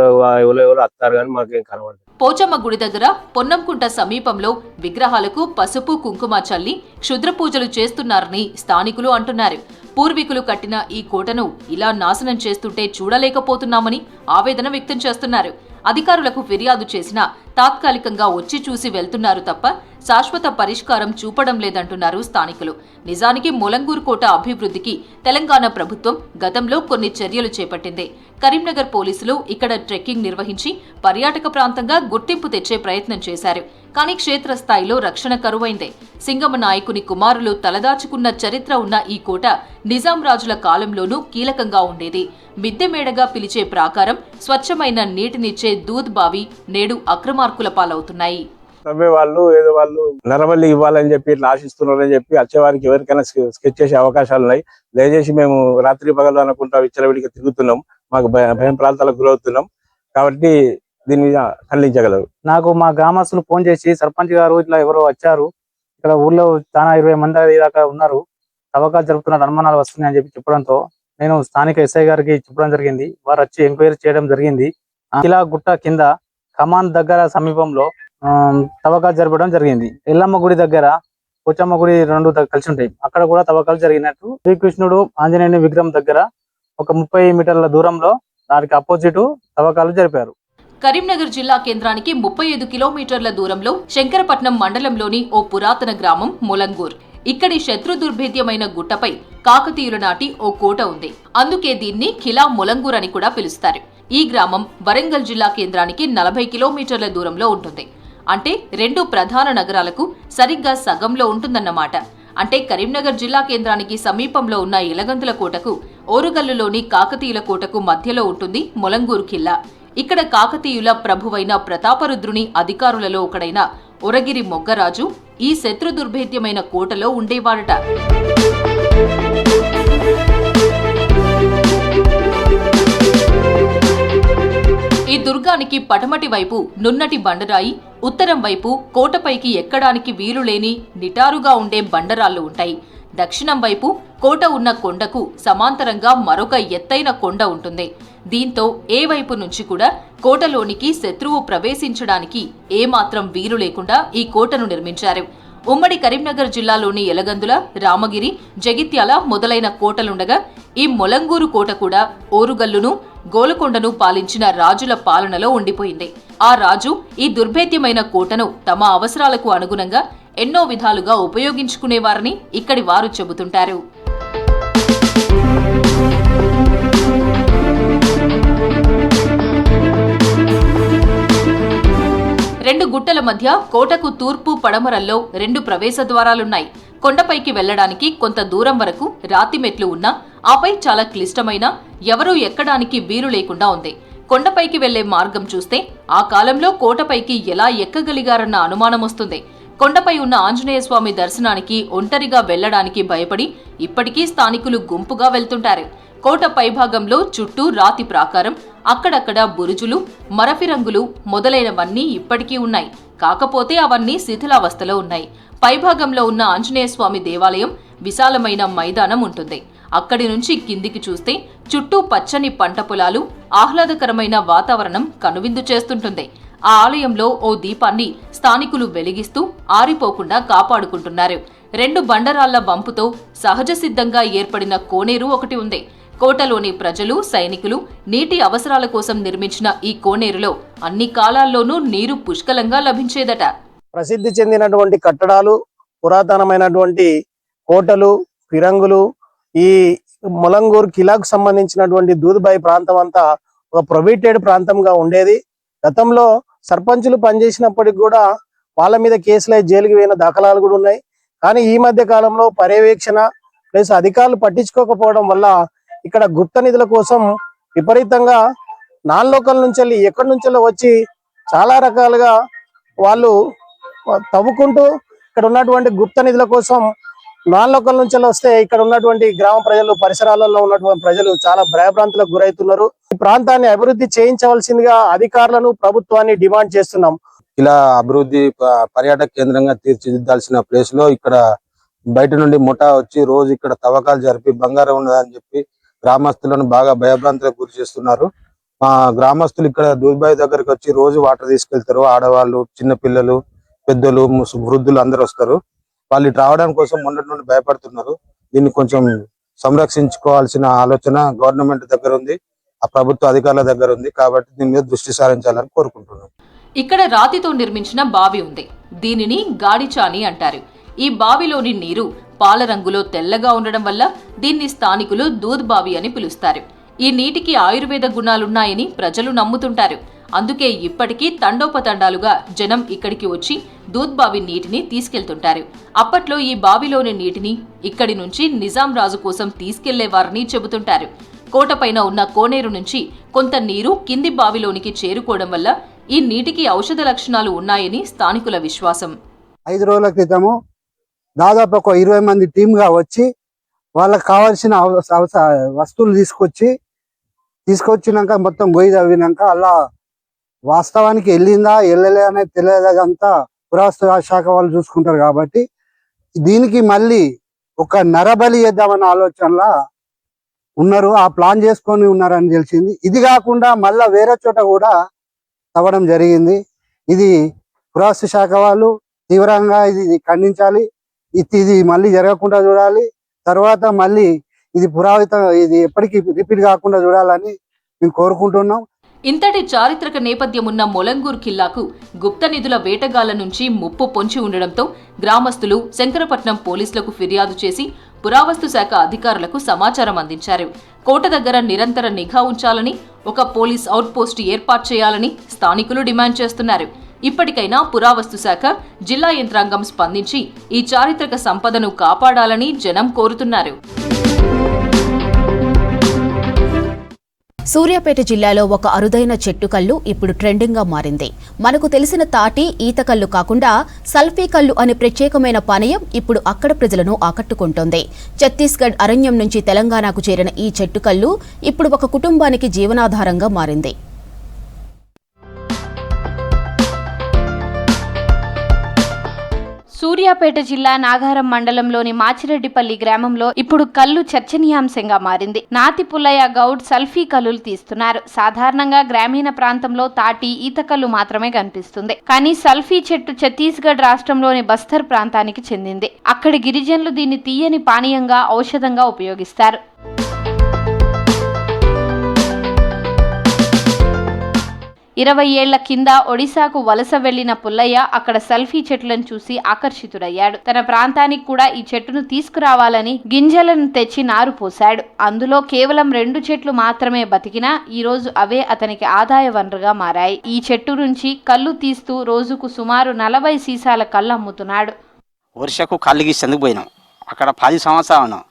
ఎవరు వస్తారు, కానీ మాకేం కనబడదు. పోచమ్మ గుడి దగ్గర పొన్నంకుంట సమీపంలో విగ్రహాలకు పసుపు కుంకుమ చల్లి క్షుద్ర పూజలు చేస్తున్నారని స్థానికులు అంటున్నారు. పూర్వీకులు కట్టిన ఈ కోటను ఇలా నాశనం చేస్తుంటే చూడలేకపోతున్నామని ఆవేదన వ్యక్తం చేస్తున్నారు. అధికారులకు ఫిర్యాదు చేసినా తాత్కాలికంగా వచ్చి చూసి వెళ్తున్నారు తప్ప శాశ్వత పరిష్కారం చూపడం లేదంటున్నారు స్థానికులు. నిజానికి మొలంగూరు కోట అభివృద్ధికి తెలంగాణ ప్రభుత్వం గతంలో కొన్ని చర్యలు చేపట్టింది. కరీంనగర్ పోలీసులు ఇక్కడ ట్రెక్కింగ్ నిర్వహించి పర్యాటక ప్రాంతంగా గుర్తింపు తెచ్చే ప్రయత్నం చేశారు. కానీ క్షేత్రస్థాయిలో రక్షణ కరువైందే. సింగమ నాయకుని కుమారులు తలదాచుకున్న చరిత్ర ఉన్న ఈ కోట నిజాం రాజుల కాలంలోనూ కీలకంగా ఉండేది. మిద్దెమేడగా పిలిచే ప్రాకారం, స్వచ్ఛమైన నీటినిచ్చే దూద్ బావి నేడు అక్రమార్కుల పాలవుతున్నాయి. వాళ్ళు ఏదో వాళ్ళు నరబలి ఇవ్వాలని చెప్పి ఇట్లా ఆశిస్తున్నారని చెప్పి వచ్చేవారికి ఎవరికైనా స్కెచ్ చేసే అవకాశాలు ఉన్నాయి. దయచేసి మేము రాత్రి పగలు అనుకుంటా విచ్చలవిడిగా తిరుగుతున్నాం. మాకు భయం ప్రాంతాలకు గురవుతున్నాం. కాబట్టి దీని మీద ఖండించగలరు. నాకు మా గ్రామస్తులు ఫోన్ చేసి సర్పంచ్ గారు ఇట్లా ఎవరో వచ్చారు, ఇక్కడ ఊర్లో చాలా 20 మంది దాకా ఉన్నారు, తవ్వకాలు జరుపుతున్నారు, అనుమానాలు వస్తున్నాయి అని చెప్పి చెప్పడంతో నేను స్థానిక ఎస్ఐ గారికి చెప్పడం జరిగింది. వారు వచ్చి ఎంక్వైరీ చేయడం జరిగింది. కిలా గుట్ట కింద కమాన్ దగ్గర సమీపంలో తవ్వకాలు జరపడం జరిగింది. ఎల్లమ్మ గుడి దగ్గర పోచమ్మ గుడి రెండు కలిసి ఉంటాయి, అక్కడ కూడా తవ్వకాలు జరిగినట్టు. శ్రీకృష్ణుడు ఆంజనేయుని విగ్రహం దగ్గర ఒక 30 మీటర్ల దూరంలో దానికి అపోజిట్ తవ్వకాలు జరిపారు. కరీంనగర్ జిల్లా కేంద్రానికి 35 కిలోమీటర్ల దూరంలో శంకరపట్నం మండలంలోని ఓ పురాతన గ్రామం ములంగూర్. ఇక్కడి శత్రు దుర్భేద్యమైన గుట్టపై కాకతీయుల నాటి ఓ కోట ఉంది. అందుకే దీన్ని ఖిలా ములంగూర్ అని కూడా పిలుస్తారు. ఈ గ్రామం వరంగల్ జిల్లా కేంద్రానికి 40 కిలోమీటర్ల దూరంలో ఉంటుంది. అంటే 2 ప్రధాన నగరాలకు సరిగ్గా సగంలో ఉంటుందన్నమాట. అంటే కరీంనగర్ జిల్లా కేంద్రానికి సమీపంలో ఉన్న ఎలగంతుల కోటకు, ఓరుగల్లులోని కాకతీయుల కోటకు మధ్యలో ఉంటుంది ములంగూరు ఖిల్లా. ఇక్కడ కాకతీయుల ప్రభువైన ప్రతాపరుద్రుని అధికారులలో ఒకడైన ఒరగిరి మొగ్గరాజు ఈ శత్రు దుర్భేద్యమైన కోటలో ఉండేవాడట. ఈ దుర్గానికి పటమటి వైపు నున్నటి బండరాయి, ఉత్తరం వైపు కోటపైకి ఎక్కడానికి వీలులేని నిటారుగా ఉండే బండరాళ్లు ఉంటాయి. దక్షిణం వైపు కోట ఉన్న కొండకు సమాంతరంగా మరొక ఎత్తైన కొండ ఉంటుంది. దీంతో ఏ వైపు నుంచి కూడా కోటలోనికి శత్రువు ప్రవేశించడానికి ఏమాత్రం వీలు లేకుండా ఈ కోటను నిర్మించారు. ఉమ్మడి కరీంనగర్ జిల్లాలోని ఎలగందుల, రామగిరి, జగిత్యాల మొదలైన కోటలుండగా ఈ ములంగూరు కోట కూడా ఓరుగల్లును, గోలకొండను పాలించిన రాజుల పాలనలో ఉండిపోయింది. ఆ రాజు ఈ దుర్భేద్యమైన కోటను తమ అవసరాలకు అనుగుణంగా ఎన్నో విధాలుగా ఉపయోగించుకునేవారని ఇక్కడి వారు చెబుతుంటారు. రెండు గుట్టల మధ్య కోటకు తూర్పు పడమరల్లో 2 ప్రవేశ ద్వారాలున్నాయి. కొండపైకి వెళ్లడానికి కొంత దూరం వరకు రాతి మెట్లు ఉన్నా ఆపై చాలా క్లిష్టమైన, ఎవరూ ఎక్కడానికి వీలు లేకుండా ఉంది. కొండపైకి వెళ్లే మార్గం చూస్తే ఆ కాలంలో కోటపైకి ఎలా ఎక్కగలిగారన్న అనుమానం వస్తుంది. కొండపై ఉన్న ఆంజనేయ స్వామి దర్శనానికి ఒంటరిగా వెళ్లడానికి భయపడి ఇప్పటికీ స్థానికులు గుంపుగా వెళ్తుంటారు. కోట పైభాగంలో చుట్టూ రాతి ప్రాకారం, అక్కడక్కడ బురుజులు, మరఫిరంగులు మొదలైనవన్నీ ఇప్పటికీ ఉన్నాయి. కాకపోతే అవన్నీ శిథిలావస్థలో ఉన్నాయి. పైభాగంలో ఉన్న ఆంజనేయ స్వామి దేవాలయం విశాలమైన మైదానం ఉంటుంది. అక్కడి నుంచి కిందికి చూస్తే చుట్టూ పచ్చని పంట పొలాలు, ఆహ్లాదకరమైన వాతావరణం కనువిందు చేస్తుంటుంది. ఆ ఆలయంలో ఓ దీపాన్ని స్థానికులు వెలిగిస్తూ ఆరిపోకుండా కాపాడుకుంటున్నారు. 2 బండరాళ్ల వంపుతో సహజ సిద్ధంగా ఏర్పడిన కోనేరు ఒకటి ఉంది. కోటలోని ప్రజలు, సైనికులు నీటి అవసరాల కోసం నిర్మించిన ఈ కోనేరులో అన్ని కాలాల్లోనూ నీరు పుష్కలంగా లభించేదట. ప్రసిద్ధి చెందినటువంటి కట్టడాలు, పురాతనమైనటువంటి కోటలు, ఫిరంగులు, ఈ ములంగూరు కిలాకు సంబంధించినటువంటి దూద్బాయి ప్రాంతం అంతా ఒక ప్రొహిబిటెడ్ ప్రాంతంగా ఉండేది. గతంలో సర్పంచులు పనిచేసినప్పటికి కూడా వాళ్ళ మీద కేసులై జైలుకి పోయిన దాఖలాలు కూడా ఉన్నాయి. కానీ ఈ మధ్య కాలంలో పర్యవేక్షణ ప్లస్ అధికారులు పట్టించుకోకపోవడం వల్ల ఇక్కడ గుప్త నిధుల కోసం విపరీతంగా నాన్ లోకల్ నుంచి వెళ్ళి ఎక్కడి నుంచో వచ్చి చాలా రకాలుగా వాళ్ళు తవ్వుకుంటూ ఇక్కడ ఉన్నటువంటి గుప్త నిధుల కోసం నాన్ లోకల్ నుంచి వస్తే ఇక్కడ ఉన్నటువంటి గ్రామ ప్రజలు, పరిసరాలలో ఉన్నటువంటి ప్రజలు చాలా భయభ్రాంతులకు గురవుతున్నారు. ఈ ప్రాంతాన్ని అభివృద్ధి చేయించవలసిందిగా అధికారులను, ప్రభుత్వాన్ని డిమాండ్ చేస్తున్నాం. ఇలా అభివృద్ధి పర్యాటక కేంద్రంగా తీర్చిదిద్దాల్సిన ప్లేస్ లో ఇక్కడ బయట నుండి ముఠా వచ్చి రోజు ఇక్కడ తవ్వకాలు జరిపి బంగారం ఉన్నదని చెప్పి గ్రామస్తులను బాగా భయభ్రాంతులకు గురి చేస్తున్నారు. గ్రామస్తులు ఇక్కడ దూద్బాయి దగ్గరికి వచ్చి రోజు వాటర్ తీసుకెళ్తారు. ఆడవాళ్ళు, చిన్న పిల్లలు, పెద్దలు, వృద్ధులు అందరూ వస్తారు. వాళ్ళు ఇటు రావడానికి కోసం మొన్నటి నుండి భయపడుతున్నారు. దీన్ని కొంచెం సంరక్షించుకోవాల్సిన ఆలోచన గవర్నమెంట్ దగ్గర ఉంది, ఆ ప్రభుత్వ అధికారుల దగ్గర ఉంది. కాబట్టి దీని మీద దృష్టి సారించాలని కోరుకుంటున్నాం. ఇక్కడ రాతితో నిర్మించిన బావి ఉంది. దీనిని గాడిచాని అంటారు. ఈ బావిలోని నీరు పాల రంగులో తెల్లగా ఉండడం వల్ల దీన్ని స్థానికులు దూద్ బావి అని పిలుస్తారు. ఈ నీటికి ఆయుర్వేద గుణాలున్నాయని ప్రజలు నమ్ముతుంటారు. అందుకే ఇప్పటికీ తండోపతండాలుగా జనం ఇక్కడికి వచ్చి దూద్ బావి నీటిని తీసుకెళ్తుంటారు. అప్పట్లో ఈ బావిలోని నీటిని ఇక్కడి నుంచి నిజాం రాజు కోసం తీసుకెళ్లేవారని చెబుతుంటారు. కోటపైన ఉన్న కోనేరు నుంచి కొంత నీరు కింది బావిలోనికి చేరుకోవడం వల్ల ఈ నీటికి ఔషధ లక్షణాలు ఉన్నాయని స్థానికుల విశ్వాసం. 5 రోజుల క్రితము దాదాపు ఒక 20 మంది టీమ్గా వచ్చి వాళ్ళకి కావాల్సిన వస్తువులు తీసుకొచ్చినాక మొత్తం గొయ్యి తవ్వినాక అలా వాస్తవానికి వెళ్ళిందా వెళ్ళలే అనేది తెలియదంతా పురావస్తు శాఖ వాళ్ళు చూసుకుంటారు. కాబట్టి దీనికి మళ్ళీ ఒక నరబలి చేద్దామన్న ఆలోచనలా ఉన్నారు, ఆ ప్లాన్ చేసుకొని ఉన్నారని తెలిసింది. ఇది కాకుండా మళ్ళా వేరే చోట కూడా తవ్వడం జరిగింది. ఇది పురావస్తు శాఖ వాళ్ళు తీవ్రంగా ఇది ఖండించాలి. ఇది మళ్ళీ జరగకుండా చూడాలి. తర్వాత మళ్ళీ ఇది ఎప్పటికీ రిపీట్ కాకుండా చూడాలని మేము కోరుకుంటున్నాం. ఇంతటి చారిత్రక నేపథ్యమున్న మొలంగూర్ కిల్లాకు గుప్త నిధుల వేటగాళ్ల నుంచి ముప్పు పొంచి ఉండడంతో గ్రామస్తులు శంకరపట్నం పోలీసులకు ఫిర్యాదు చేసి పురావస్తు శాఖ అధికారులకు సమాచారం అందించారు. కోట దగ్గర నిరంతర నిఘా ఉంచాలని, ఒక పోలీస్ అవుట్పోస్ట్ ఏర్పాటు చేయాలని స్థానికులు డిమాండ్ చేస్తున్నారు. ఇప్పటికైనా పురావస్తు శాఖ, జిల్లా యంత్రాంగం స్పందించి ఈ చారిత్రక సంపదను కాపాడాలని జనం కోరుతున్నారు. సూర్యాపేట జిల్లాలో ఒక అరుదైన చెట్టు కల్లు ఇప్పుడు ట్రెండింగ్ గా మారింది. మనకు తెలిసిన తాటి, ఈత కల్లు కాకుండా సల్ఫీ కల్లు అనే ప్రత్యేకమైన పానీయం ఇప్పుడు అక్కడ ప్రజలను ఆకట్టుకుంటోంది. ఛత్తీస్గఢ్ అరణ్యం నుంచి తెలంగాణకు చేరిన ఈ చెట్టు కల్లు ఇప్పుడు ఒక కుటుంబానికి జీవనాధారంగా మారింది. సూర్యాపేట జిల్లా నాగారం మండలంలోని మాచిరెడ్డిపల్లి గ్రామంలో ఇప్పుడు కల్లు చర్చనీయాంశంగా మారింది. నాతి పుల్లయ్య గౌడ్ సల్ఫీ కల్లులు తీస్తున్నారు. సాధారణంగా గ్రామీణ ప్రాంతంలో తాటి, ఈత కల్లు మాత్రమే కనిపిస్తుంది. కానీ సల్ఫీ చెట్టు ఛత్తీస్గఢ్ రాష్ట్రంలోని బస్తర్ ప్రాంతానికి చెందింది. అక్కడి గిరిజనులు దీన్ని తీయని పానీయంగా, ఔషధంగా ఉపయోగిస్తారు. 20 ఏళ్ల కింద ఒడిశాకు వలస వెళ్లిన పుల్లయ్య అక్కడ సల్ఫీ చెట్లను చూసి ఆకర్షితుడయ్యాడు. తన ప్రాంతానికి కూడా ఈ చెట్టును తీసుకురావాలని గింజలను తెచ్చి నారు పోశాడు. అందులో కేవలం 2 చెట్లు మాత్రమే బతికినా ఈ రోజు అవే అతనికి ఆదాయ వనరుగా మారాయి. ఈ చెట్టు నుంచి కల్లు తీస్తూ రోజుకు సుమారు 40 సీసాల కల్లు అమ్ముతున్నాడు. వర్షకు కళ్ళు గీసేందుకు పోయినాం. అక్కడ 10 సంవత్సరాలు ఉన్నాం.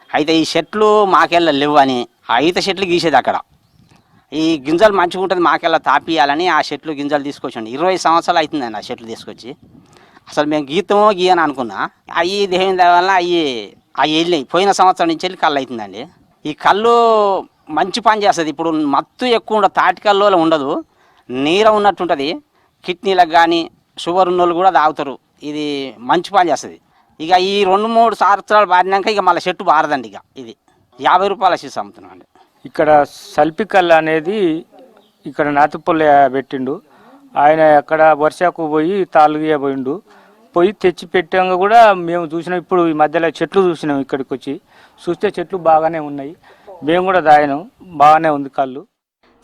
అయితే ఈ చెట్లు మాకెళ్ళ లేవు అని ఆ ఈత చెట్లు గీసేది అక్కడ. ఈ గింజలు మంచిగా ఉంటుంది మాకెళ్ళ తాపియాలని ఆ చెట్లు గింజలు తీసుకొచ్చాండి. 20 సంవత్సరాలు అవుతుందండి ఆ చెట్లు తీసుకొచ్చి. అసలు మేము గీతమో గీయని అనుకున్నా. అవి దేహం వల్ల అవి వెళ్ళినాయి. పోయిన సంవత్సరం నుంచి వెళ్ళి కళ్ళు అవుతుందండి. ఈ కళ్ళు మంచి పని చేస్తుంది. ఇప్పుడు మత్తు ఎక్కువ ఉండదు, తాటి కల్లో ఉండదు, నీర ఉన్నట్టు ఉంటుంది. కిడ్నీలకు కానీ షుగర్ ఉన్నోళ్ళు కూడా తాగుతారు. ఇది మంచి పని చేస్తుంది. ఇక ఈ 2-3 సంవత్సరాలు బారినాక ఇక మళ్ళీ చెట్టు బారదండి. ఇక ఇది 50 రూపాయల సీసా అమ్ముతున్నాం అండి. ఇక్కడ సల్పికల్ అనేది ఇక్కడ నాతిపల్లి పెట్టిండు ఆయన. అక్కడ వర్షకు పోయి తాళ్ళుగా పోయి తెచ్చి పెట్టాక కూడా మేము చూసినాం. ఇప్పుడు ఈ మధ్యలో చెట్లు చూసినాం. ఇక్కడికి వచ్చి చూస్తే చెట్లు బాగానే ఉన్నాయి. మేము కూడా తాగినాం, బాగానే ఉంది కళ్ళు.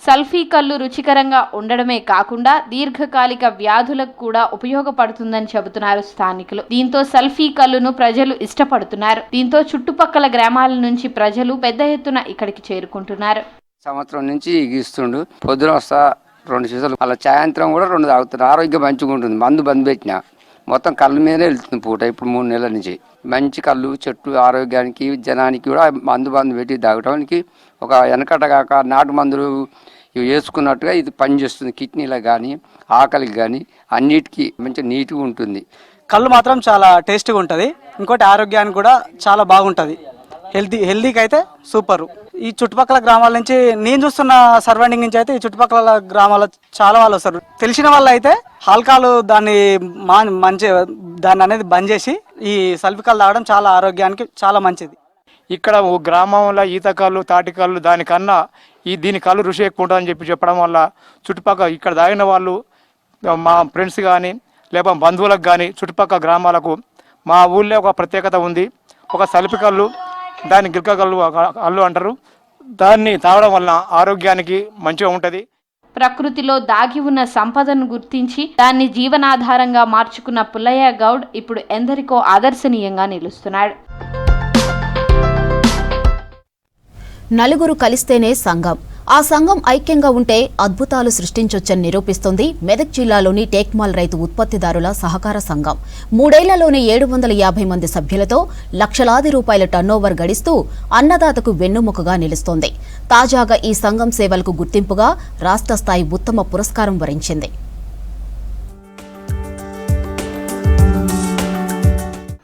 సల్ఫీ కల్లు రుచికరంగా ఉండడమే కాకుండా దీర్ఘకాలిక వ్యాధులకు కూడా ఉపయోగపడుతుందని చెబుతున్నారు స్థానికులు. దీంతో సల్ఫీ కల్లును ప్రజలు ఇష్టపడుతున్నారు. దీంతో చుట్టుపక్కల గ్రామాల నుంచి ప్రజలు పెద్ద ఎత్తున ఇక్కడికి చేరుకుంటున్నారు. సంవత్సరం నుంచి గీస్తుండు. పొద్దున వస్తా 2 సీసాలు, అలా సాయంత్రం కూడా 2 తాగుతున్నారు. ఆరోగ్యం మంచిగా ఉంటుంది. మందు బంద్ పెట్టినా మొత్తం కళ్ళు మీదనే వెళ్తుంది పూట. ఇప్పుడు 3 నెలల నుంచి మంచి కళ్ళు చెట్టు ఆరోగ్యానికి జనానికి కూడా మందు పెట్టి తాగడానికి ఒక వెనకట కాక నాటు మందులు ఇవి వేసుకున్నట్టుగా ఇది పనిచేస్తుంది. కిడ్నీలకు కానీ ఆకలికి కానీ అన్నిటికీ మంచిగా నీట్గా ఉంటుంది. కళ్ళు మాత్రం చాలా టేస్టీగా ఉంటుంది. ఇంకోటి ఆరోగ్యానికి కూడా చాలా బాగుంటుంది. హెల్దీకి అయితే సూపరు. ఈ చుట్టుపక్కల గ్రామాల నుంచి నేను చూస్తున్న సరౌండింగ్ నుంచి అయితే ఈ చుట్టుపక్కల గ్రామాల చాలా వాళ్ళు వస్తారు. తెలిసిన వాళ్ళు అయితే ఆల్కహాల్ దాన్ని అనేది బంద్ చేసి ఈ సల్ఫికల్ తాగడం చాలా ఆరోగ్యానికి చాలా మంచిది. ఇక్కడ గ్రామంలో ఈత కళ్ళు, తాటి కళ్ళు దానికన్నా దీని కళ్ళు రుచి ఎక్కువ ఉంటుందని చెప్పడం వల్ల చుట్టుపక్కల ఇక్కడ తాగిన వాళ్ళు మా ఫ్రెండ్స్ కానీ లేకపోతే బంధువులకు కానీ చుట్టుపక్కల గ్రామాలకు మా ఊళ్ళో ఒక ప్రత్యేకత ఉంది. ఒక సల్ఫీ కళ్ళు, దాన్ని గిల్క కళ్ళు అంటారు. దాన్ని తాగడం వల్ల ఆరోగ్యానికి మంచిగా ఉంటుంది. ప్రకృతిలో దాగి ఉన్న సంపదను గుర్తించి దాన్ని జీవనాధారంగా మార్చుకున్న పుల్లయ్య గౌడ్ ఇప్పుడు ఎందరికో ఆదర్శనీయంగా నిలుస్తున్నాడు. నలుగురు కలిస్తేనే సంఘం. ఆ సంఘం ఐక్యంగా ఉంటే అద్భుతాలు సృష్టించొచ్చని నిరూపిస్తోంది మెదక్ జిల్లాలోని టేక్మాల్ రైతు ఉత్పత్తిదారుల సహకార సంఘం. 3 ఏళ్లలోనే 750 మంది సభ్యులతో లక్షలాది రూపాయల టర్నోవర్ గడిస్తూ అన్నదాతకు వెన్నుముకగా నిలుస్తోంది. తాజాగా ఈ సంఘం సేవలకు గుర్తింపుగా రాష్ట్ర స్థాయి ఉత్తమ పురస్కారం వరించింది.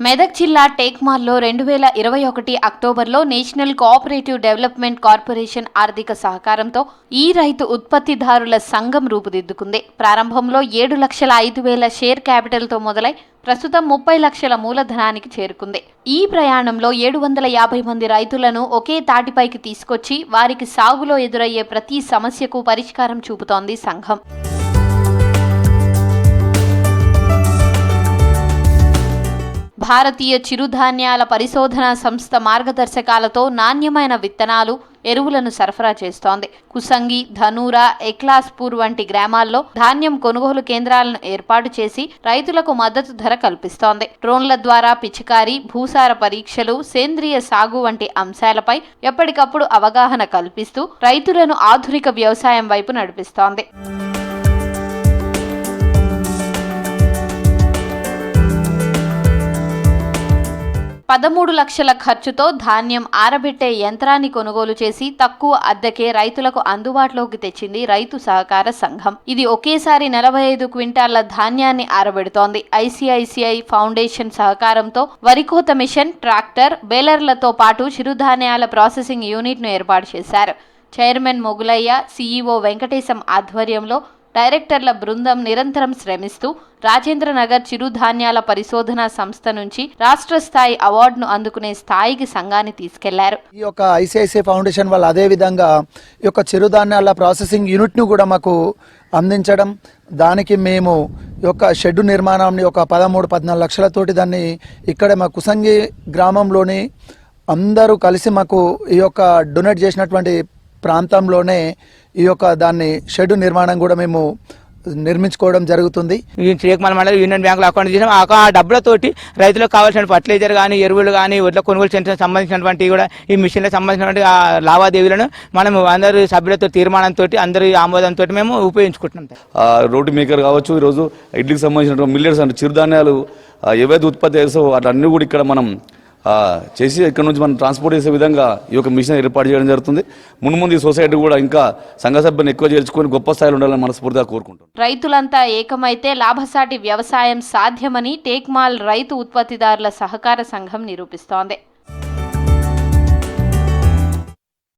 మెదక్ జిల్లా టేక్మాల్లో 2021 అక్టోబర్లో నేషనల్ కోఆపరేటివ్ డెవలప్మెంట్ కార్పొరేషన్ ఆర్థిక సహకారంతో ఈ రైతు ఉత్పత్తిదారుల సంఘం రూపుదిద్దుకుంది. ప్రారంభంలో 7,05,000 షేర్ క్యాపిటల్తో మొదలై ప్రస్తుతం 30 లక్షల మూలధనానికి చేరుకుంది. ఈ ప్రయాణంలో 750 మంది రైతులను ఒకే తాటిపైకి తీసుకొచ్చి వారికి సాగులో ఎదురయ్యే ప్రతి సమస్యకు పరిష్కారం చూపుతోంది సంఘం. భారతీయ చిరుధాన్యాల పరిశోధనా సంస్థ మార్గదర్శకాలతో నాణ్యమైన విత్తనాలు, ఎరువులను సరఫరా చేస్తోంది. కుసంగి, ధనూరా, ఎక్లాస్పూర్ వంటి గ్రామాల్లో ధాన్యం కొనుగోలు కేంద్రాలను ఏర్పాటు చేసి రైతులకు మద్దతు ధర కల్పిస్తోంది. డ్రోన్ల ద్వారా పిచికారీ, భూసార పరీక్షలు, సేంద్రియ సాగు వంటి అంశాలపై ఎప్పటికప్పుడు అవగాహన కల్పిస్తూ రైతులను ఆధునిక వ్యవసాయం వైపు నడిపిస్తోంది. 13 లక్షల ఖర్చుతో ధాన్యం ఆరబెట్టే యంత్రాన్ని కొనుగోలు చేసి తక్కువ అద్దెకే రైతులకు అందుబాటులోకి తెచ్చింది రైతు సహకార సంఘం. ఇది ఒకేసారి 45 క్వింటాళ్ల ధాన్యాన్ని ఆరబెడుతోంది. ఐసిఐసిఐ ఫౌండేషన్ సహకారంతో వరికోత మిషన్, ట్రాక్టర్, బేలర్లతో పాటు చిరుధాన్యాల ప్రాసెసింగ్ యూనిట్ను ఏర్పాటు చేశారు. చైర్మన్ మొగులయ్య, సీఈఓ వెంకటేశం ఆధ్వర్యంలో డైరెక్టర్ల బృందం నిరంతరం శ్రమిస్తూ రాజేంద్రనగర్ చిరుధాన్యాల పరిశోధనా సంస్థ నుంచి రాష్ట్ర స్థాయి అవార్డును అందుకునే స్థాయికి సంఘాన్ని తీసుకెళ్లారు. ఈ యొక్క ఐసిఐసిఐ ఫౌండేషన్ వాళ్ళు అదే విధంగా ఈ యొక్క చిరుధాన్యాల ప్రాసెసింగ్ యూనిట్ను కూడా మాకు అందించడం, దానికి మేము ఈ యొక్క షెడ్ నిర్మాణాన్ని ఒక 13-14 లక్షలతోటి దాన్ని ఇక్కడ మా కుసంగి గ్రామంలోని అందరూ కలిసి మాకు ఈ యొక్క డొనేట్ చేసినటువంటి ప్రాంతంలోనే ఈ యొక్క దాన్ని షెడ్ నిర్మాణం కూడా మేము నిర్మించుకోవడం జరుగుతుంది. టేక్మాల్ మండలం యూనియన్ బ్యాంకులో అకౌంట్ చేసాం. ఆ డబ్బులతోటి రైతులకు కావాల్సిన ఫర్టిలైజర్ కానీ, ఎరువులు కానీ, వడ్ల కొనుగోలు సెంటర్ సంబంధించినటువంటి కూడా ఈ మిషన్లకు సంబంధించినటువంటి ఆ లావాదేవీలను మనం అందరు సభ్యులతో తీర్మానంతో అందరి ఆమోదంతో మేము ఉపయోగించుకుంటున్నాం. రోటీ మేకర్ కావచ్చు, ఈరోజు ఇడ్లీకి సంబంధించిన మిల్లెట్స్ అంటే చిరుధాన్యాలు ఏవైతే ఉత్పత్తి చేస్తావో వాటన్నీ కూడా ఇక్కడ మనం చేసి ఇక్కడ నుంచి మనం ట్రాన్స్పోర్ట్ చేసే విధంగా ఈ యొక్క మిషన్ ఏర్పాటు చేయడం జరుగుతుంది. ముందు ఈ సొసైటీ కూడా ఇంకా సంఘ సభ్యులను ఎక్కువ చేర్చుకొని గొప్ప స్థాయిలో ఉండాలని మనస్ఫూర్తిగా కోరుకుంటున్నాం. రైతులంతా ఏకమైతే లాభసాటి వ్యవసాయం సాధ్యమని టేక్మాల్ రైతు ఉత్పత్తిదారుల సహకార సంఘం నిరూపిస్తోంది.